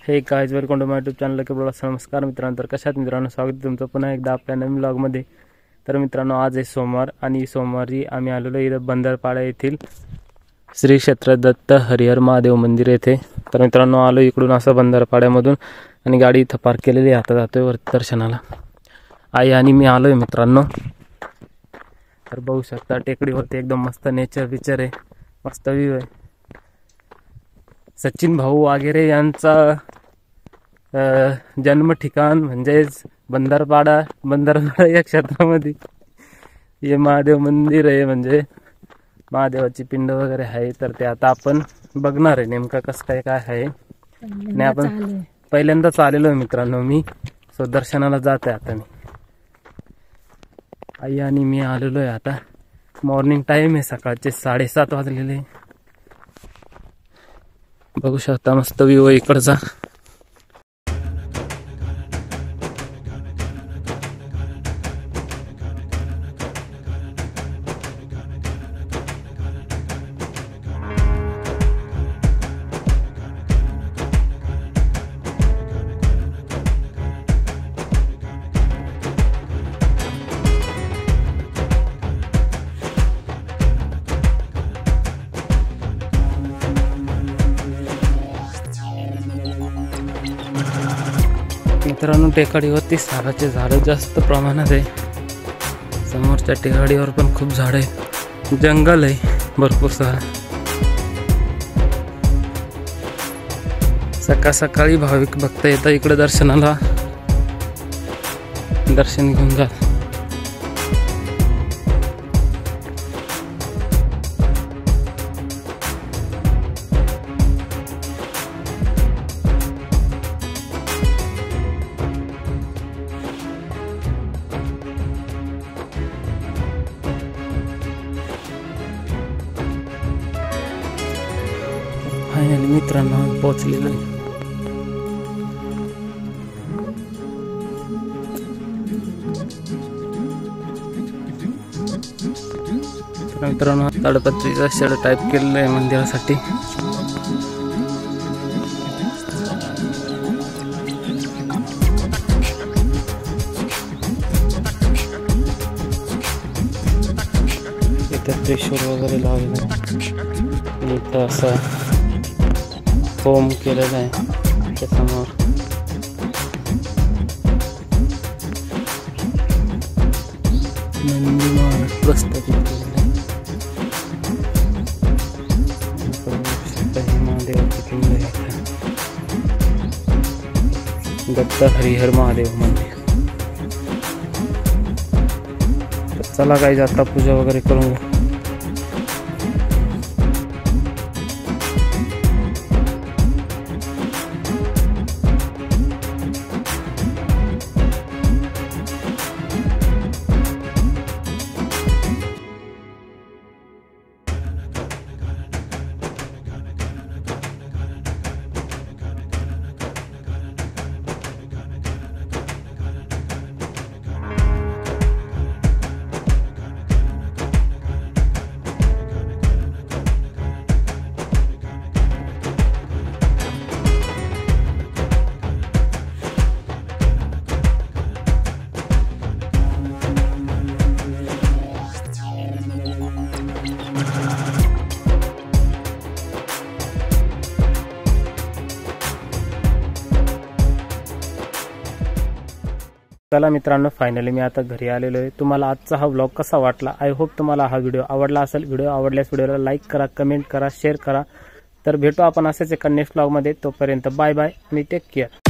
हे guys, welcome to my YouTube channel K blog. नमस्कार मित्रांनो, तर कशात मित्रांनो स्वागत आहे तुमचं पुन्हा एकदा आपल्या नवीन ब्लॉग मध्ये. तर मित्रांनो, आज आहे सोमवार आणि सोमवारी आम्ही आलेलो इथं बंदरपाडा येथील श्री क्षेत्र दत्त हरिहर महादेव मंदिर येथे. तर मित्रांनो, आलो इकडून असं बंदरपाड्यामधून आणि गाडी इथं पार्क केलेली आहे. आता जातोय वरती दर्शनाला. आई आणि मी आलोय मित्रांनो. तर बघू शकता टेकडीवरती एकदम मस्त नेचर पिक्चर आहे, मस्त व्ह्यू आहे. सचिन भाऊ वगैरे यांचा जन्म ठिकाण म्हणजेच बंदरपाडा या क्षेत्रामध्ये हे महादेव मंदिर आहे. म्हणजे महादेवाची पिंड वगैरे आहे. तर ते आता आपण बघणार आहे नेमकं कसं काय काय आहे. आणि आपण पहिल्यांदाच आलेलो आहे मित्रांनो मी. सो दर्शनाला जात आहे आता मी. आई आणि मी आलेलो आहे. आता मॉर्निंग टाइम आहे, सकाळचे 7:30 वाजलेले. बघू शकता मस्त व्ह्यू इकडचा. मित्रांनो, टेकडीवरती सागाचे झाड जास्त प्रमाणात आहे. समोरच्या टेकडीवर पण खूप झाड आहे, जंगल आहे भरपूर सारा. सकाळ सकाळी भाविक भक्त येतात इकडे दर्शनाला. दर्शन घेऊन जा. फायनली मित्रांनो पोहोचलेलो आहे. मित्रांनो, ताडपत्रीचा शेड टाईप केलेला आहे मंदिरासाठी. इथं त्रिशूळ वगैरे लावलेलं आहे. इथं असं होम केलेलं आहे त्यासमोर. नंदीमान प्रस्थापित केलेलं आहे. महादेवाची पिंड आहे, दत्त हरिहर महादेव मंदिर. तर चला काही आता पूजा वगैरे करून घेऊ. चला मित्रांनो, फायनली मी आता घरी आलेलो आहे. तुम्हाला आजचा हा व्लॉग कसा वाटला? आय होप तुम्हाला हा व्हिडिओ आवडला असेल. व्हिडिओ आवडल्यास व्हिडिओला लाईक करा, कमेंट करा, शेअर करा. तर भेटू आपण असेच एका नेक्स्ट व्लॉग मध्ये. तोपर्यंत बाय बाय आणि टेक केअर.